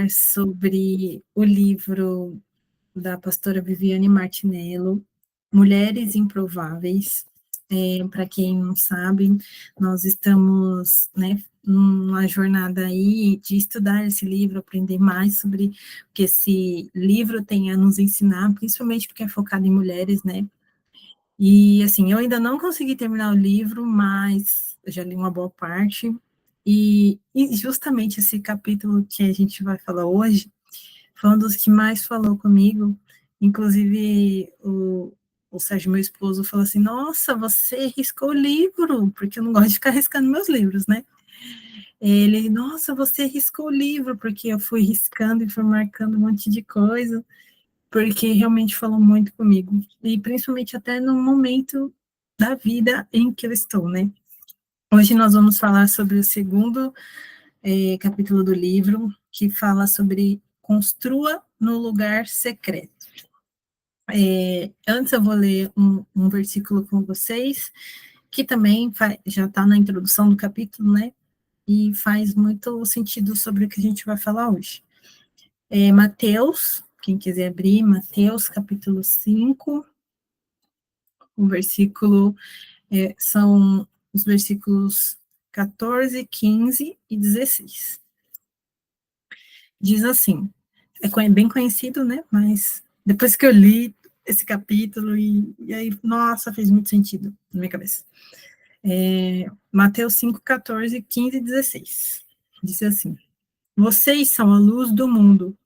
falar sobre o livro da pastora Viviane Martinello, Mulheres Improváveis. Para quem não sabe, nós estamos, né, numa jornada aí de estudar esse livro, aprender mais sobre o que esse livro tem a nos ensinar, principalmente porque é focado em mulheres, né? E, assim, eu ainda não consegui terminar o livro, mas eu já li uma boa parte, e justamente esse capítulo que a gente vai falar hoje foi um dos que mais falou comigo, inclusive o Sérgio, meu esposo, falou assim, nossa, você riscou o livro, porque eu não gosto de ficar riscando meus livros, né? Ele, nossa, você riscou o livro, porque eu fui riscando e fui marcando um monte de coisa, porque realmente falou muito comigo, e principalmente até no momento da vida em que eu estou, né? Hoje nós vamos falar sobre o segundo capítulo do livro, que fala sobre construa no lugar secreto. Antes eu vou ler um versículo com vocês, que também já está na introdução do capítulo, né? E faz muito sentido sobre o que a gente vai falar hoje. Mateus, quem quiser abrir, Mateus capítulo 5, o versículo, são os versículos 14, 15 e 16. Diz assim, é bem conhecido, né, mas depois que eu li esse capítulo, e aí, nossa, fez muito sentido na minha cabeça. Mateus 5, 14, 15 e 16. Diz assim, vocês são a luz do mundo.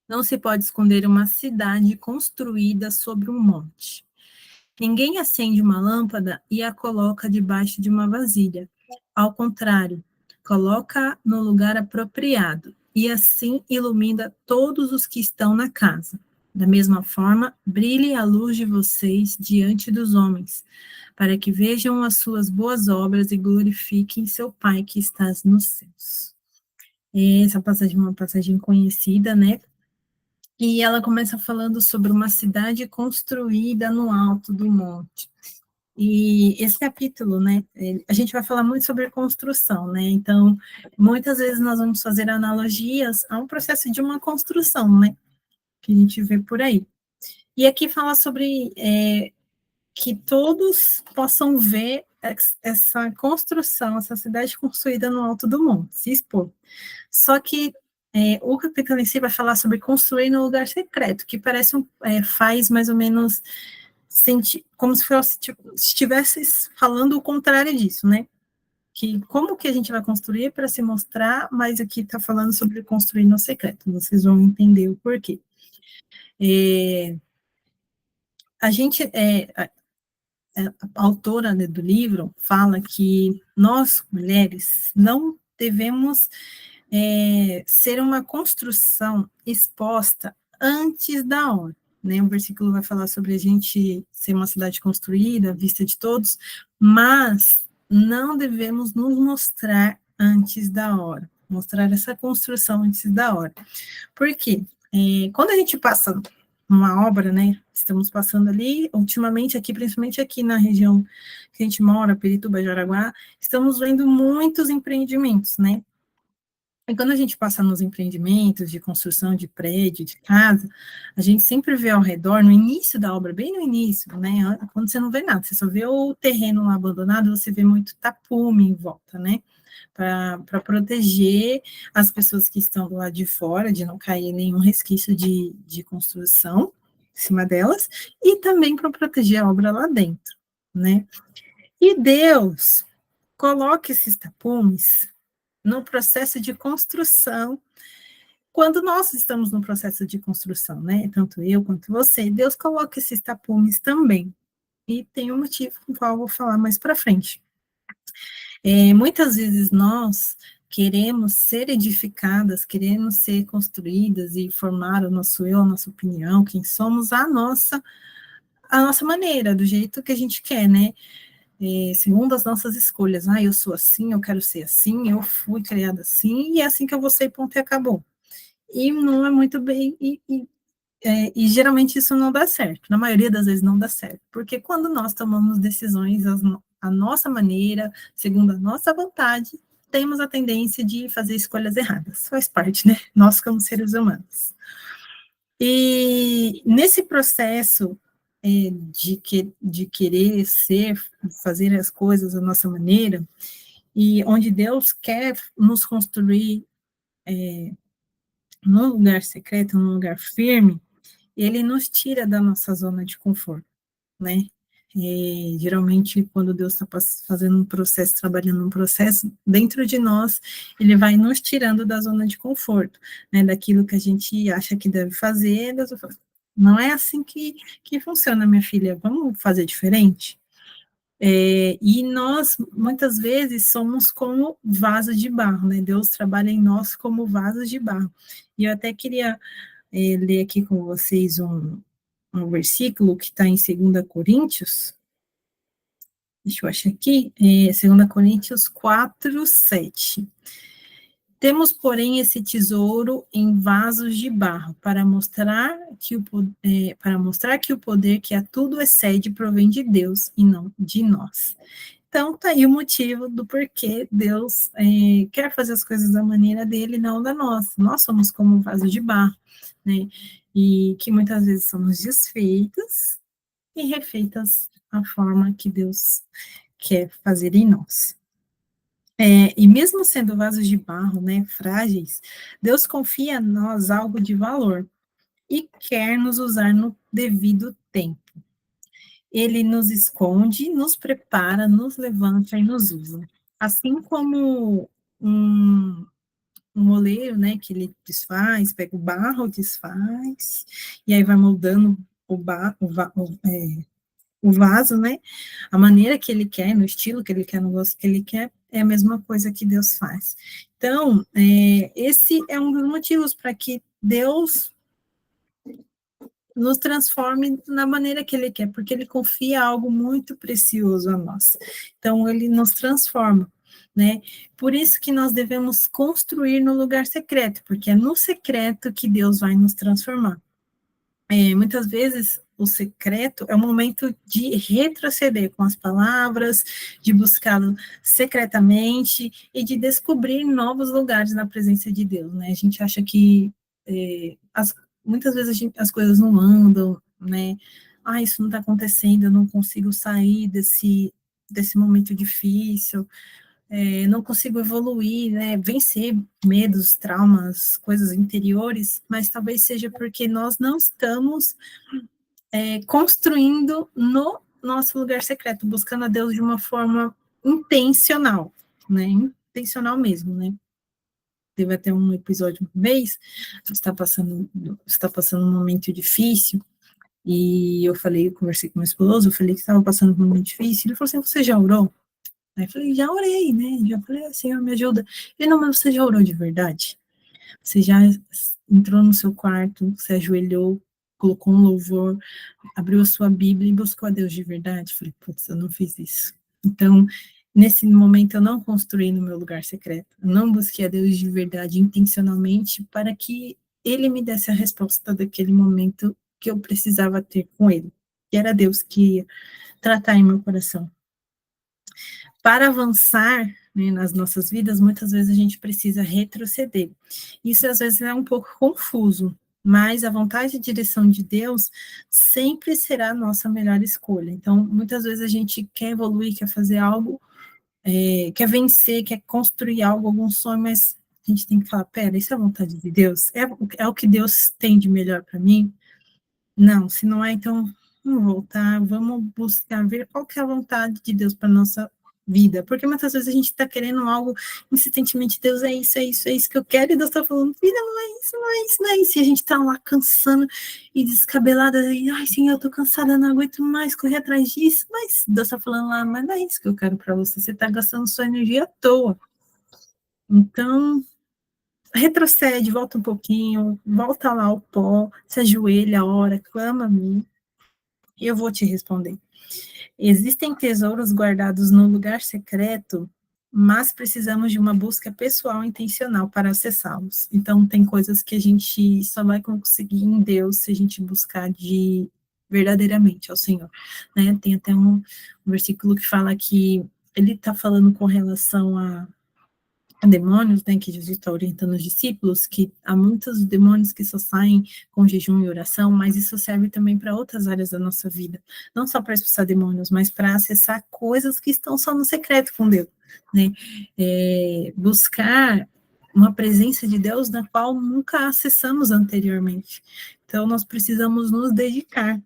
Não se pode esconder uma cidade construída sobre um monte. Ninguém acende uma lâmpada e a coloca debaixo de uma vasilha. Ao contrário, coloca no lugar apropriado, e assim ilumina todos os que estão na casa. Da mesma forma, brilhe a luz de vocês diante dos homens, para que vejam as suas boas obras e glorifiquem seu Pai que está nos céus. Essa passagem é uma passagem conhecida, né? E ela começa falando sobre uma cidade construída no alto do monte. E esse capítulo, né, a gente vai falar muito sobre construção, né, então, muitas vezes nós vamos fazer analogias a um processo de uma construção, né, que a gente vê por aí. E aqui fala sobre que todos possam ver essa construção, essa cidade construída no alto do monte, se expor. Só que o capítulo em si vai falar sobre construir no lugar secreto, que parece faz mais ou menos como se fosse, tipo, estivesse falando o contrário disso, né? Que como que a gente vai construir para se mostrar, mas aqui está falando sobre construir no secreto, vocês vão entender o porquê. A gente, a autora, né, do livro fala que nós, mulheres, não devemos ser uma construção exposta antes da hora, né? O versículo vai falar sobre a gente ser uma cidade construída, vista de todos, mas não devemos nos mostrar antes da hora, mostrar essa construção antes da hora. Por quê? Quando a gente passa uma obra, né, estamos passando ali, ultimamente aqui, principalmente aqui na região que a gente mora, Pirituba, Jaraguá, estamos vendo muitos empreendimentos, né, e quando a gente passa nos empreendimentos de construção de prédio, de casa, a gente sempre vê ao redor, no início da obra, bem no início, né, quando você não vê nada, você só vê o terreno lá abandonado, você vê muito tapume em volta, né, para proteger as pessoas que estão do lado de fora, de não cair nenhum resquício de construção em cima delas, e também para proteger a obra lá dentro, né. E Deus coloca esses tapumes no processo de construção, quando nós estamos no processo de construção, né, tanto eu quanto você, Deus coloca esses tapumes também, e tem um motivo com o qual eu vou falar mais para frente. Muitas vezes nós queremos ser edificadas, queremos ser construídas e formar o nosso eu, a nossa opinião, quem somos, a nossa maneira, do jeito que a gente quer, né, segundo as nossas escolhas. Eu sou assim, eu quero ser assim, eu fui criada assim, e é assim que eu vou ser, ponto e acabou. E não é muito bem, e geralmente isso não dá certo, na maioria das vezes não dá certo, porque quando nós tomamos decisões a nossa maneira, segundo a nossa vontade, temos a tendência de fazer escolhas erradas, faz parte, né? Nós como seres humanos. E nesse processo de querer fazer as coisas da nossa maneira, e onde Deus quer nos construir num lugar secreto, num lugar firme, ele nos tira da nossa zona de conforto, né? Geralmente, quando Deus está fazendo um processo, trabalhando um processo, dentro de nós, ele vai nos tirando da zona de conforto, né? Daquilo que a gente acha que deve fazer, Deus vai falar, não é assim que funciona, minha filha, vamos fazer diferente? E nós, muitas vezes, somos como vasos de barro, né? Deus trabalha em nós como vasos de barro. E eu até queria ler aqui com vocês um versículo que está em 2 Coríntios, deixa eu achar aqui, 2 Coríntios 4:7. Temos, porém, esse tesouro em vasos de barro, para mostrar que o poder que a tudo excede provém de Deus e não de nós. Então, está aí o motivo do porquê Deus quer fazer as coisas da maneira dele, não da nossa. Nós somos como um vaso de barro, né? E que muitas vezes somos desfeitas e refeitas a forma que Deus quer fazer em nós. E mesmo sendo vasos de barro, né, frágeis, Deus confia a nós algo de valor e quer nos usar no devido tempo. Ele nos esconde, nos prepara, nos levanta e nos usa. Assim como um, um oleiro, né, que ele desfaz, pega o barro, desfaz, e aí vai moldando o vaso, né, a maneira que ele quer, no estilo que ele quer, no gosto que ele quer, é a mesma coisa que Deus faz. Então, esse é um dos motivos para que Deus nos transforme na maneira que ele quer, porque ele confia algo muito precioso a nós. Então, ele nos transforma, né? Por isso que nós devemos construir no lugar secreto, porque é no secreto que Deus vai nos transformar. Muitas vezes o secreto é o momento de retroceder com as palavras, de buscá-lo secretamente e de descobrir novos lugares na presença de Deus, né? A gente acha que muitas vezes as coisas não andam, né? Isso não está acontecendo, eu não consigo sair desse momento difícil, não consigo evoluir, né, vencer medos, traumas, coisas interiores, mas talvez seja porque nós não estamos construindo no nosso lugar secreto, buscando a Deus de uma forma intencional, né, intencional mesmo, né. Teve até um episódio uma vez, está passando um momento difícil, e eu conversei com meu esposo, eu falei que estava passando por um momento difícil, ele falou assim, você já orou? Aí eu falei, já orei, né? Já falei, Senhor, me ajuda. Ele, não, mas você já orou de verdade? Você já entrou no seu quarto, se ajoelhou, colocou um louvor, abriu a sua Bíblia e buscou a Deus de verdade? Eu falei, putz, eu não fiz isso. Então, nesse momento, eu não construí no meu lugar secreto. Eu não busquei a Deus de verdade, intencionalmente, para que Ele me desse a resposta daquele momento que eu precisava ter com Ele. Que era Deus que ia tratar em meu coração. Para avançar, né, nas nossas vidas, muitas vezes a gente precisa retroceder. Isso às vezes é um pouco confuso, mas a vontade e direção de Deus sempre será a nossa melhor escolha. Então, muitas vezes a gente quer evoluir, quer fazer algo, quer vencer, quer construir algo, algum sonho, mas a gente tem que falar, pera, isso é a vontade de Deus? É o que Deus tem de melhor para mim? Não, se não é, então vamos voltar, vamos buscar ver qual que é a vontade de Deus para nossa vida, porque muitas vezes a gente está querendo algo insistentemente, Deus é isso que eu quero, e Deus está falando, filha, não é isso, não é isso, não é isso, e a gente está lá cansando e descabelada, e ai, Senhor, eu tô cansada, não aguento mais correr atrás disso, mas Deus está falando lá, mas não é isso que eu quero para você está gastando sua energia à toa. Então, retrocede, volta um pouquinho, volta lá ao pó, se ajoelha, ora, clama a mim, e eu vou te responder. Existem tesouros guardados no lugar secreto, mas precisamos de uma busca pessoal e intencional para acessá-los. Então, tem coisas que a gente só vai conseguir em Deus se a gente buscar verdadeiramente ao Senhor, né? Tem até um versículo que fala que ele está falando com relação demônios, né, que Jesus está orientando os discípulos, que há muitos demônios que só saem com jejum e oração, mas isso serve também para outras áreas da nossa vida, não só para expulsar demônios, mas para acessar coisas que estão só no secreto com Deus, né, buscar uma presença de Deus na qual nunca acessamos anteriormente, então nós precisamos nos dedicar,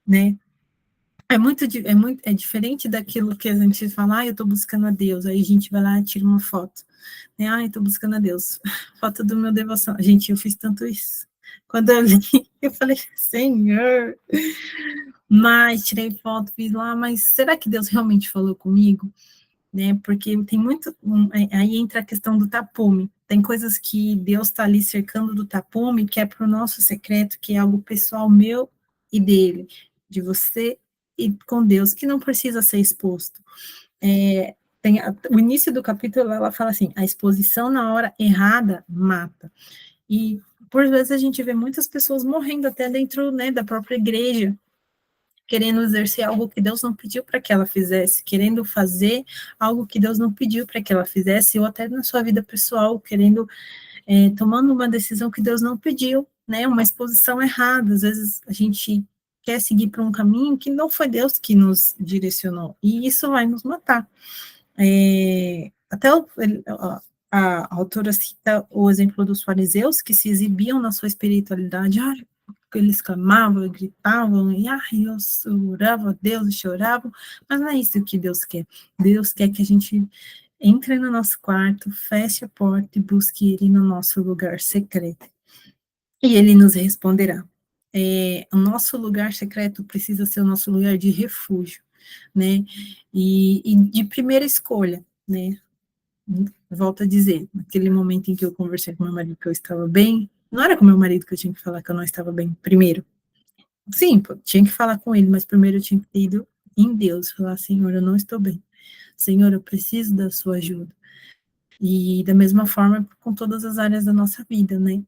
né, é diferente daquilo que a gente fala, eu estou buscando a Deus, aí a gente vai lá e tira uma foto, né, eu estou buscando a Deus, foto do meu devoção, gente, eu fiz tanto isso, quando eu li, eu falei, Senhor, mas tirei foto, fiz lá, mas será que Deus realmente falou comigo? Né, porque tem muito, aí entra a questão do tapume, tem coisas que Deus está ali cercando do tapume, que é para o nosso secreto, que é algo pessoal meu e dele, de você e com Deus, que não precisa ser exposto. O início do capítulo, ela fala assim, a exposição na hora errada mata, e por vezes a gente vê muitas pessoas morrendo até dentro, né, da própria igreja, querendo exercer algo que Deus não pediu para que ela fizesse, querendo fazer algo que Deus não pediu para que ela fizesse, ou até na sua vida pessoal, querendo, tomando uma decisão que Deus não pediu, né, uma exposição errada, às vezes a gente quer seguir por um caminho que não foi Deus que nos direcionou, e isso vai nos matar. Até a autora cita o exemplo dos fariseus, que se exibiam na sua espiritualidade, eles clamavam, gritavam, e eu orava a Deus e choravam, mas não é isso que Deus quer. Deus quer que a gente entre no nosso quarto, feche a porta e busque Ele no nosso lugar secreto. E Ele nos responderá. O nosso lugar secreto precisa ser o nosso lugar de refúgio, né? E de primeira escolha, né? Volto a dizer, naquele momento em que eu conversei com meu marido que eu estava bem, não era com meu marido que eu tinha que falar que eu não estava bem, primeiro. Sim, tinha que falar com ele, mas primeiro eu tinha que ter ido em Deus, falar, Senhor, eu não estou bem. Senhor, eu preciso da sua ajuda. E da mesma forma com todas as áreas da nossa vida, né?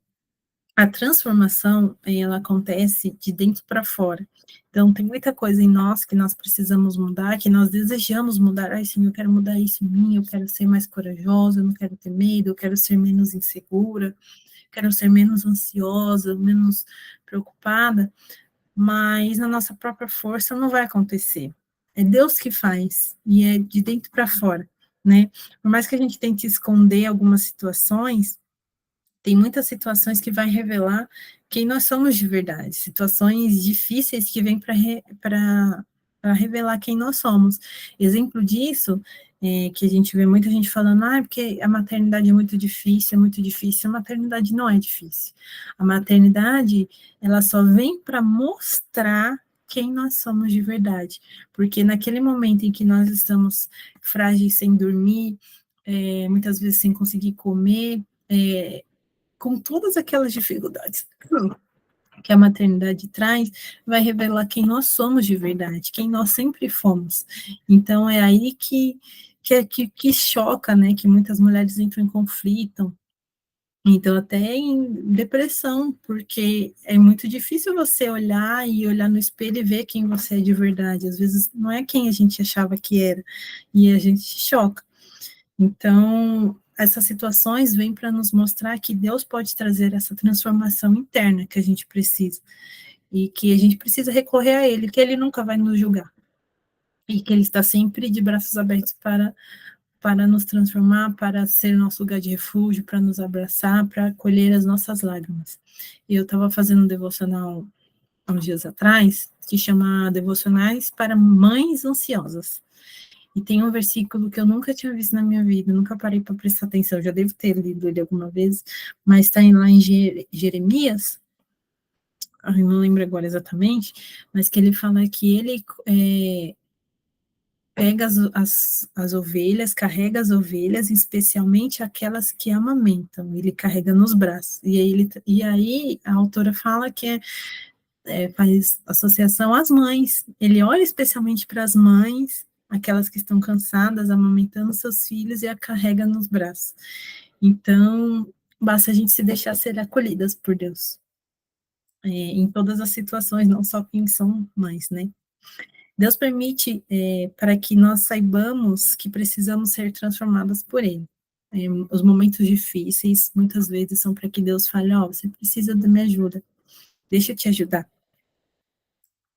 A transformação, ela acontece de dentro para fora. Então, tem muita coisa em nós que nós precisamos mudar, que nós desejamos mudar. Ai, Senhor, eu quero mudar isso em mim, eu quero ser mais corajosa, eu não quero ter medo, eu quero ser menos insegura, quero ser menos ansiosa, menos preocupada, mas na nossa própria força não vai acontecer. É Deus que faz, e é de dentro para fora, né? Por mais que a gente tente esconder algumas situações, tem muitas situações que vai revelar quem nós somos de verdade, situações difíceis que vêm para revelar quem nós somos. Exemplo disso, que a gente vê muita gente falando, porque a maternidade é muito difícil, é muito difícil. A maternidade não é difícil. A maternidade, ela só vem para mostrar quem nós somos de verdade, porque naquele momento em que nós estamos frágeis, sem dormir, muitas vezes sem conseguir comer, com todas aquelas dificuldades que a maternidade traz, vai revelar quem nós somos de verdade, quem nós sempre fomos. Então, é aí que choca, né, que muitas mulheres entram em conflito, então até em depressão, porque é muito difícil você olhar no espelho e ver quem você é de verdade, às vezes não é quem a gente achava que era, e a gente choca. Então, essas situações vêm para nos mostrar que Deus pode trazer essa transformação interna que a gente precisa, e que a gente precisa recorrer a Ele, que Ele nunca vai nos julgar, e que Ele está sempre de braços abertos para nos transformar, para ser nosso lugar de refúgio, para nos abraçar, para acolher as nossas lágrimas. Eu estava fazendo um devocional há uns dias atrás, que chama Devocionais para Mães Ansiosas. E tem um versículo que eu nunca tinha visto na minha vida, nunca parei para prestar atenção, já devo ter lido ele alguma vez, mas está lá em Jeremias, eu não lembro agora exatamente, mas que ele fala que ele pega as ovelhas, carrega as ovelhas, especialmente aquelas que amamentam, ele carrega nos braços. E aí a autora fala que faz associação às mães, ele olha especialmente para as mães, aquelas que estão cansadas, amamentando seus filhos e a carrega nos braços. Então, basta a gente se deixar ser acolhidas por Deus, em todas as situações, não só quem são mães, né? Deus permite para que nós saibamos que precisamos ser transformadas por Ele. os momentos difíceis, muitas vezes, são para que Deus fale, ó, você precisa da minha ajuda, deixa eu te ajudar.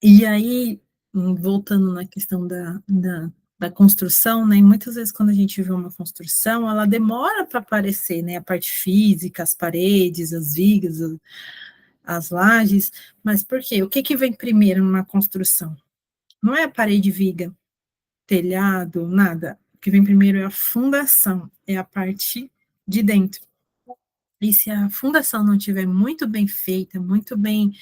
E aí, voltando na questão da construção, né, muitas vezes quando a gente vê uma construção, ela demora para aparecer, né, a parte física, as paredes, as vigas, as lajes, mas por quê? O que que vem primeiro numa construção? Não é a parede, viga, telhado, nada. O que vem primeiro é a fundação, é a parte de dentro. E se a fundação não estiver muito bem feita, muito bem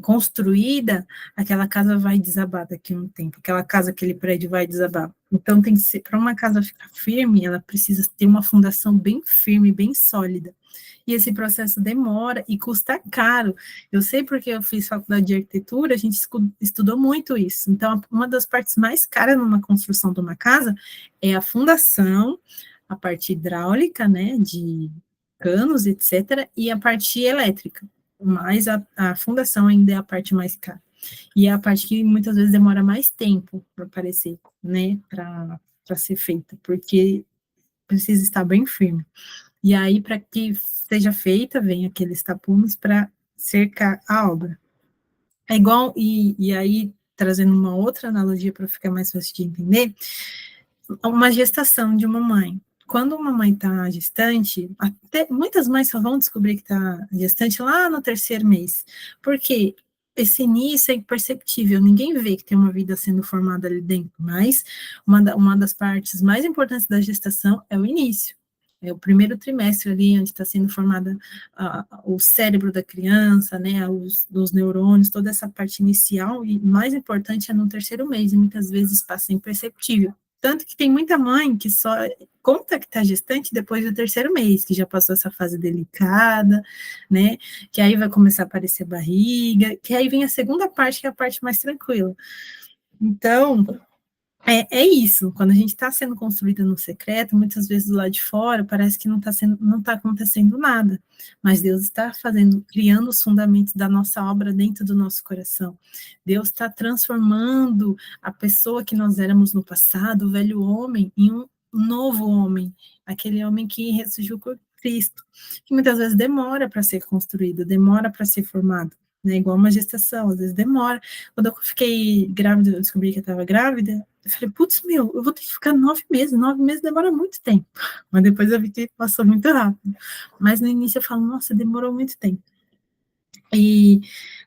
construída, aquela casa vai desabar daqui a um tempo, aquela casa, aquele prédio vai desabar. Então, tem que ser, para uma casa ficar firme, ela precisa ter uma fundação bem firme, bem sólida. E esse processo demora e custa caro. Eu sei porque eu fiz faculdade de arquitetura, a gente estudou muito isso. Então, uma das partes mais caras numa construção de uma casa é a fundação, a parte hidráulica, né, de canos, etc., e a parte elétrica. Mas a fundação ainda é a parte mais cara. E é a parte que muitas vezes demora mais tempo para aparecer, né, para ser feita, porque precisa estar bem firme. E aí, para que seja feita, vem aqueles tapumes para cercar a obra. É igual, e aí, trazendo uma outra analogia para ficar mais fácil de entender, uma gestação de uma mãe. Quando uma mãe está gestante, até, muitas mães só vão descobrir que está gestante lá no terceiro mês, porque esse início é imperceptível, ninguém vê que tem uma vida sendo formada ali dentro, mas uma das partes mais importantes da gestação é o início. É o primeiro trimestre ali, onde está sendo formada o cérebro da criança, né, os neurônios, toda essa parte inicial, e mais importante é no terceiro mês, e muitas vezes passa imperceptível. Tanto que tem muita mãe que só conta que está gestante depois do terceiro mês, que já passou essa fase delicada, né? Que aí vai começar a aparecer barriga, que aí vem a segunda parte, que é a parte mais tranquila. Então, é isso, quando a gente está sendo construída no secreto, muitas vezes do lado de fora parece que não está acontecendo nada, mas Deus está fazendo, criando os fundamentos da nossa obra dentro do nosso coração. Deus está transformando a pessoa que nós éramos no passado, o velho homem, em um novo homem, aquele homem que ressurgiu com Cristo, que muitas vezes demora para ser construído, demora para ser formado, né? Igual uma gestação, às vezes demora. Quando eu fiquei grávida, eu descobri que eu estava grávida, eu falei, putz, meu, eu vou ter que ficar 9 meses demora muito tempo. Mas depois eu vi que passou muito rápido. Mas no início eu falo, nossa, demorou muito tempo. E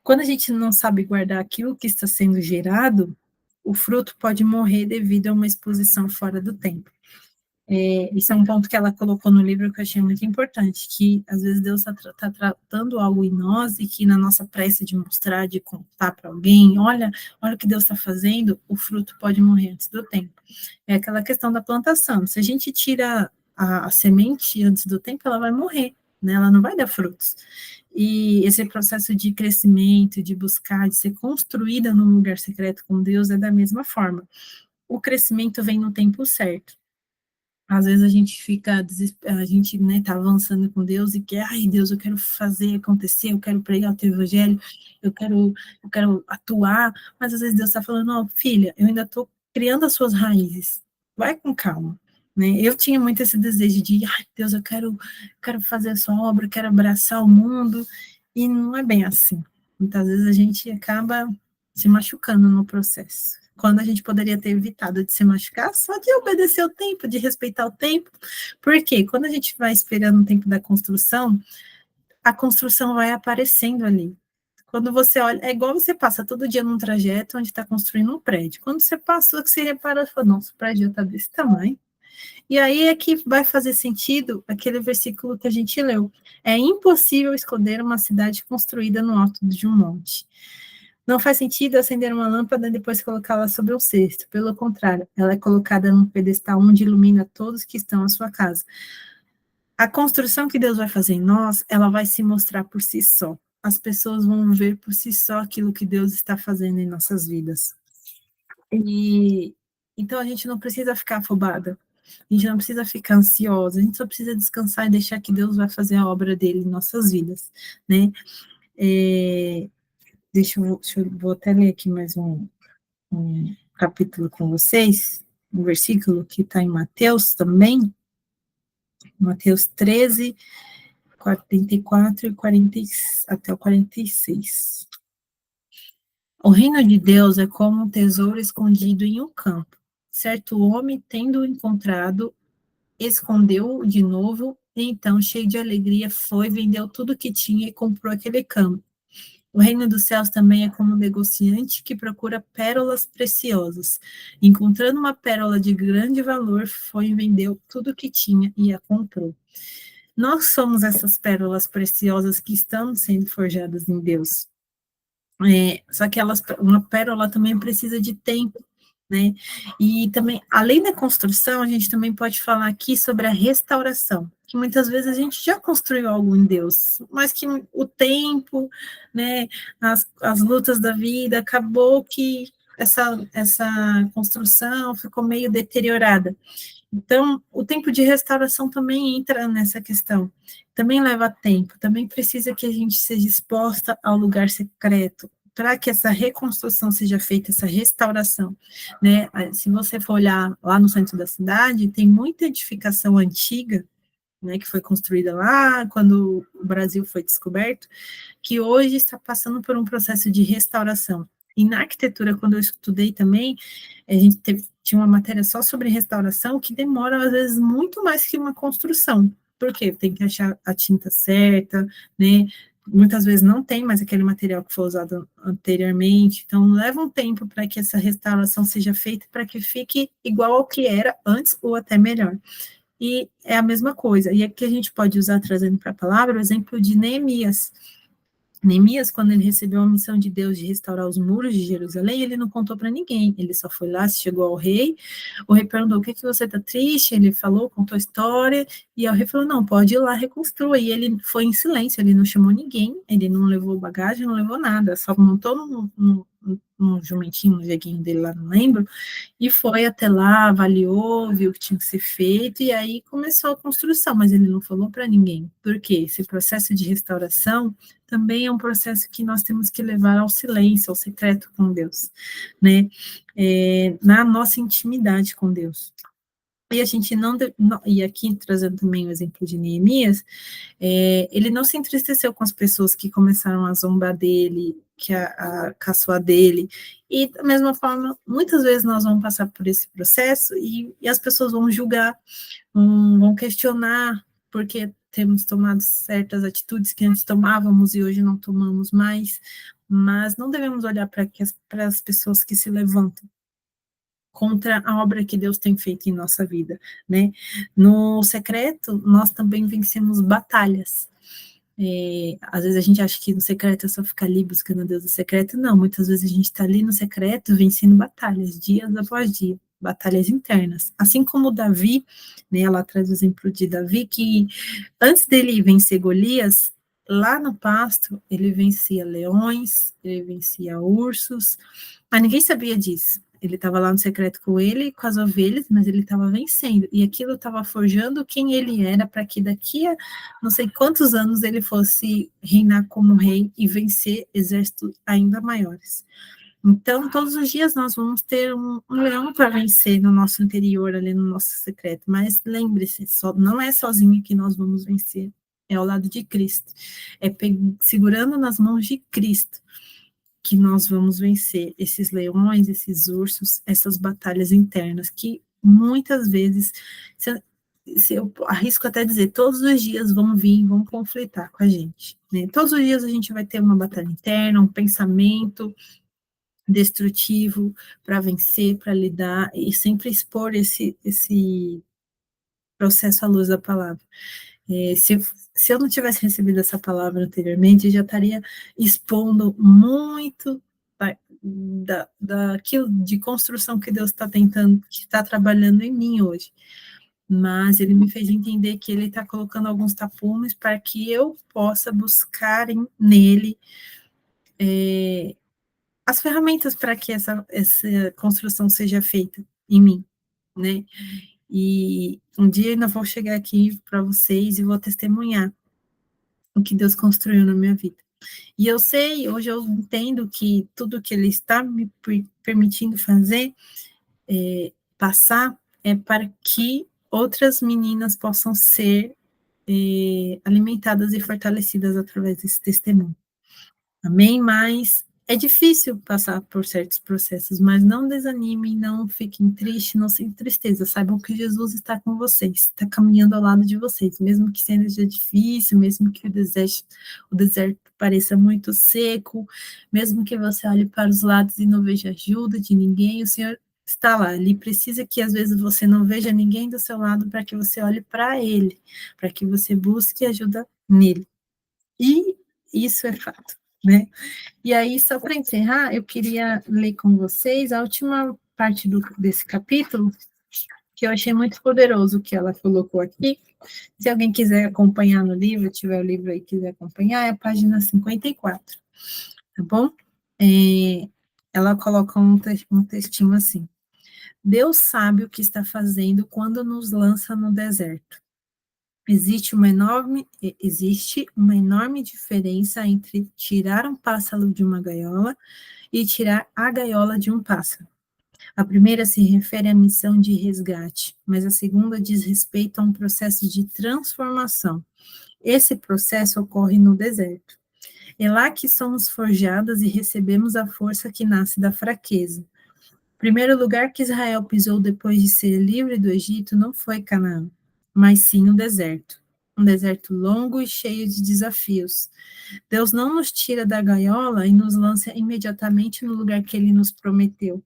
quando a gente não sabe guardar aquilo que está sendo gerado, o fruto pode morrer devido a uma exposição fora do tempo. Isso é um ponto que ela colocou no livro que eu achei muito importante, que às vezes Deus está tratando algo em nós e que na nossa pressa de mostrar, de contar para alguém, olha o que Deus está fazendo, o fruto pode morrer antes do tempo. É aquela questão da plantação, se a gente tira a semente antes do tempo, ela vai morrer, né? Ela não vai dar frutos. E esse processo de crescimento, de buscar, de ser construída num lugar secreto com Deus é da mesma forma. O crescimento vem no tempo certo. Às vezes a gente fica, a gente, né, tá avançando com Deus e quer, ai Deus, eu quero fazer acontecer, eu quero pregar o teu evangelho, eu quero atuar, mas às vezes Deus está falando, ó, filha, eu ainda estou criando as suas raízes, vai com calma, né? Eu tinha muito esse desejo de, ai Deus, eu quero fazer a sua obra, eu quero abraçar o mundo, e não é bem assim. Muitas vezes a gente acaba se machucando no processo. Quando a gente poderia ter evitado de se machucar, só de obedecer o tempo, de respeitar o tempo. Porque quando a gente vai esperando o tempo da construção, a construção vai aparecendo ali. Quando você olha, é igual você passa todo dia num trajeto onde está construindo um prédio. Quando você passou, que você repara, fala, nossa, o prédio já está desse tamanho. E aí é que vai fazer sentido aquele versículo que a gente leu. É impossível esconder uma cidade construída no alto de um monte. Não faz sentido acender uma lâmpada e depois colocá-la sobre um cesto. Pelo contrário, ela é colocada num pedestal onde ilumina todos que estão à sua casa. A construção que Deus vai fazer em nós, ela vai se mostrar por si só. As pessoas vão ver por si só aquilo que Deus está fazendo em nossas vidas. E então a gente não precisa ficar afobada. A gente não precisa ficar ansiosa, a gente só precisa descansar e deixar que Deus vai fazer a obra dele em nossas vidas, né? Vou até ler aqui mais um capítulo com vocês, um versículo que está em Mateus também, Mateus 13, 44 e 40, até o 46. O reino de Deus é como um tesouro escondido em um campo. Certo homem, tendo-o encontrado, escondeu-o de novo, e então, cheio de alegria, foi, vendeu tudo que tinha e comprou aquele campo. O reino dos céus também é como um negociante que procura pérolas preciosas. Encontrando uma pérola de grande valor, foi e vendeu tudo que tinha e a comprou. Nós somos essas pérolas preciosas que estão sendo forjadas em Deus. Só que uma pérola também precisa de tempo, né? E também, além da construção, a gente também pode falar aqui sobre a restauração, que muitas vezes a gente já construiu algo em Deus, mas que o tempo, né, as lutas da vida, acabou que essa construção ficou meio deteriorada. Então, o tempo de restauração também entra nessa questão. Também leva tempo, também precisa que a gente seja exposta ao lugar secreto, para que essa reconstrução seja feita, essa restauração, né? Se você for olhar lá no centro da cidade, tem muita edificação antiga, né, que foi construída lá quando o Brasil foi descoberto, que hoje está passando por um processo de restauração. E na arquitetura, quando eu estudei também, a gente tinha uma matéria só sobre restauração que demora, às vezes, muito mais que uma construção. Por quê? Tem que achar a tinta certa, né? Muitas vezes não tem mais aquele material que foi usado anteriormente, então leva um tempo para que essa restauração seja feita, para que fique igual ao que era antes ou até melhor. E é a mesma coisa. E aqui a gente pode usar, trazendo para a palavra, o exemplo de Neemias. Neemias, quando ele recebeu a missão de Deus de restaurar os muros de Jerusalém, ele não contou para ninguém, ele só foi lá, chegou ao rei, o rei perguntou, o que você está triste? Ele falou, contou a história, e o rei falou, não, pode ir lá, reconstrua, e ele foi em silêncio, ele não chamou ninguém, ele não levou bagagem, não levou nada, só montou num jumentinho, no jeguinho dele lá, não lembro, e foi até lá, avaliou, viu o que tinha que ser feito, e aí começou a construção, mas ele não falou para ninguém. Por quê? Esse processo de restauração também é um processo que nós temos que levar ao silêncio, ao secreto com Deus, né? Na nossa intimidade com Deus. E a gente e aqui trazendo também o exemplo de Neemias, ele não se entristeceu com as pessoas que começaram a zombar dele, que a caçoar dele, e da mesma forma, muitas vezes nós vamos passar por esse processo e as pessoas vão julgar, vão questionar, porque temos tomado certas atitudes que antes tomávamos e hoje não tomamos mais, mas não devemos olhar para as pessoas que se levantam contra a obra que Deus tem feito em nossa vida, né? No secreto, nós também vencemos batalhas. Às vezes a gente acha que no secreto é só ficar ali buscando a Deus no secreto, não, muitas vezes a gente está ali no secreto vencendo batalhas, dias após dia, batalhas internas, assim como Davi, né, ela traz o exemplo de Davi, que antes dele vencer Golias, lá no pasto, ele vencia leões, ele vencia ursos, mas ninguém sabia disso. Ele estava lá no secreto com ele, com as ovelhas, mas ele estava vencendo. E aquilo estava forjando quem ele era, para que daqui a não sei quantos anos ele fosse reinar como rei e vencer exércitos ainda maiores. Então, todos os dias nós vamos ter um leão para vencer no nosso interior, ali no nosso secreto. Mas lembre-se, não é sozinho que nós vamos vencer, é ao lado de Cristo. É segurando nas mãos de Cristo que nós vamos vencer esses leões, esses ursos, essas batalhas internas que muitas vezes, se eu arrisco até dizer, todos os dias vão vir, vão conflitar com a gente, né? Todos os dias a gente vai ter uma batalha interna, um pensamento destrutivo para vencer, para lidar, e sempre expor esse processo à luz da palavra. Se eu não tivesse recebido essa palavra anteriormente, eu já estaria expondo muito daquilo de construção que Deus está tentando, que está trabalhando em mim hoje. Mas ele me fez entender que ele está colocando alguns tapumes para que eu possa buscar nele as ferramentas para que essa construção seja feita em mim, né? E um dia ainda vou chegar aqui para vocês e vou testemunhar o que Deus construiu na minha vida. E eu sei, hoje eu entendo que tudo que Ele está me permitindo fazer, passar, é para que outras meninas possam ser alimentadas e fortalecidas através desse testemunho. Amém? Mas é difícil passar por certos processos, mas não desanimem, não fiquem tristes, não sem tristeza. Saibam que Jesus está com vocês, está caminhando ao lado de vocês, mesmo que seja difícil, mesmo que o deserto pareça muito seco, mesmo que você olhe para os lados e não veja ajuda de ninguém, o Senhor está lá. Ele precisa que às vezes você não veja ninguém do seu lado para que você olhe para Ele, para que você busque ajuda nele. E isso é fato, né? E aí, só para encerrar, eu queria ler com vocês a última parte desse capítulo, que eu achei muito poderoso que ela colocou aqui. Se alguém quiser acompanhar no livro, tiver o livro aí e quiser acompanhar, é a página 54, tá bom? Ela coloca um textinho assim: Deus sabe o que está fazendo quando nos lança no deserto. Existe uma enorme diferença entre tirar um pássaro de uma gaiola e tirar a gaiola de um pássaro. A primeira se refere à missão de resgate, mas a segunda diz respeito a um processo de transformação. Esse processo ocorre no deserto. É lá que somos forjadas e recebemos a força que nasce da fraqueza. O primeiro lugar que Israel pisou depois de ser livre do Egito não foi Canaã, mas sim o deserto. Um deserto longo e cheio de desafios. Deus não nos tira da gaiola e nos lança imediatamente no lugar que Ele nos prometeu.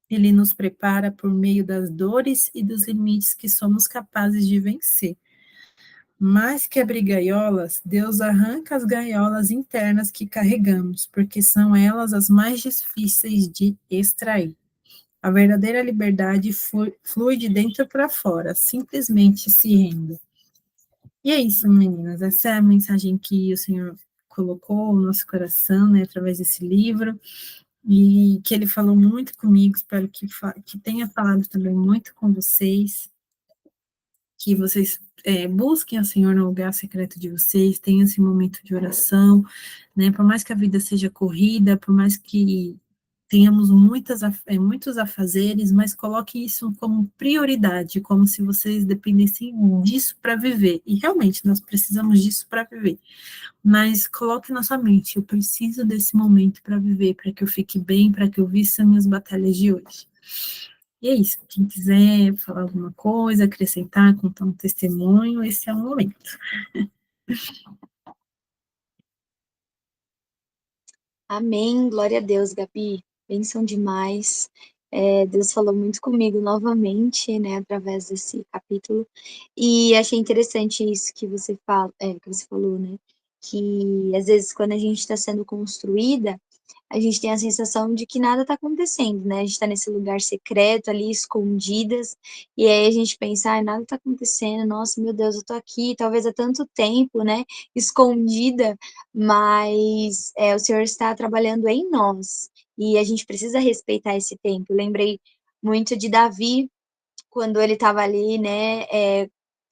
Ele nos prepara por meio das dores e dos limites que somos capazes de vencer. Mais que abrir gaiolas, Deus arranca as gaiolas internas que carregamos, porque são elas as mais difíceis de extrair. A verdadeira liberdade flui de dentro para fora, simplesmente se renda. E é isso, meninas, essa é a mensagem que o Senhor colocou no nosso coração, né, através desse livro, e que ele falou muito comigo, espero que tenha falado também muito com vocês, que vocês busquem o Senhor no lugar secreto de vocês, tenham esse momento de oração, né, por mais que a vida seja corrida, por mais que tenhamos muitos afazeres, mas coloque isso como prioridade, como se vocês dependessem disso para viver, e realmente nós precisamos disso para viver, mas coloque na sua mente, eu preciso desse momento para viver, para que eu fique bem, para que eu vista minhas batalhas de hoje. E é isso, quem quiser falar alguma coisa, acrescentar, contar um testemunho, esse é o momento. Amém, glória a Deus, Gabi, bênção demais. Deus falou muito comigo novamente, né, através desse capítulo, e achei interessante isso que você que você falou, né, que às vezes quando a gente está sendo construída, a gente tem a sensação de que nada está acontecendo, né? A gente está nesse lugar secreto ali, escondidas, e aí a gente pensa, ai, nada está acontecendo, nossa, meu Deus, eu tô aqui, talvez há tanto tempo, né? Escondida, mas o Senhor está trabalhando em nós, e a gente precisa respeitar esse tempo. Eu lembrei muito de Davi, quando ele estava ali, né,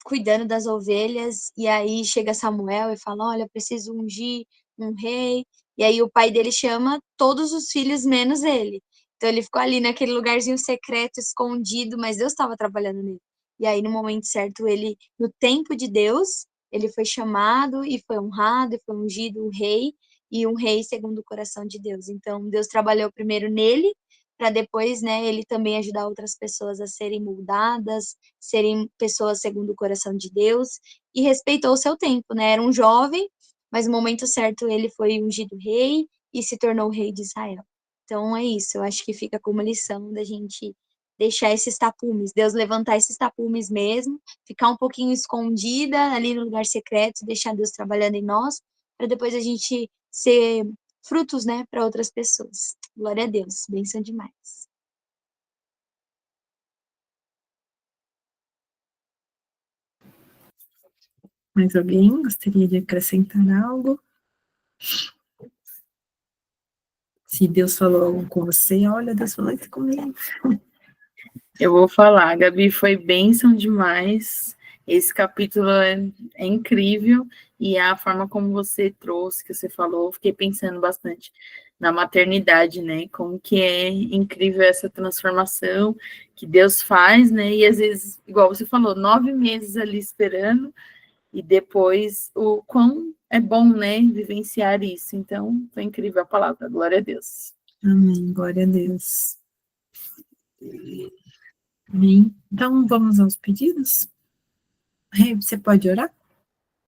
cuidando das ovelhas, e aí chega Samuel e fala, olha, preciso ungir um rei, e aí o pai dele chama todos os filhos menos ele. Então ele ficou ali naquele lugarzinho secreto, escondido, mas Deus estava trabalhando nele. E aí no momento certo, ele, no tempo de Deus, ele foi chamado e foi honrado, e foi ungido um rei, e um rei segundo o coração de Deus. Então Deus trabalhou primeiro nele, para depois, né, ele também ajudar outras pessoas a serem moldadas, serem pessoas segundo o coração de Deus, e respeitou o seu tempo, né? Era um jovem, mas no momento certo ele foi ungido rei e se tornou o rei de Israel. Então é isso, eu acho que fica como lição da gente deixar esses tapumes, Deus levantar esses tapumes mesmo, ficar um pouquinho escondida ali no lugar secreto, deixar Deus trabalhando em nós, para depois a gente ser frutos, né, para outras pessoas. Glória a Deus, bênção demais. Mais alguém gostaria de acrescentar algo? Se Deus falou algo com você, olha, Deus falou isso comigo. Eu vou falar, Gabi, foi bênção demais. esse capítulo é incrível, e a forma como você trouxe, que você falou, fiquei pensando bastante na maternidade, né? Como que é incrível essa transformação que Deus faz, né? E às vezes, igual você falou, 9 meses ali esperando, e depois o quão é bom, né, vivenciar isso. Então, foi incrível a palavra, glória a Deus. Amém, glória a Deus. Amém. Então, vamos aos pedidos? Você pode orar?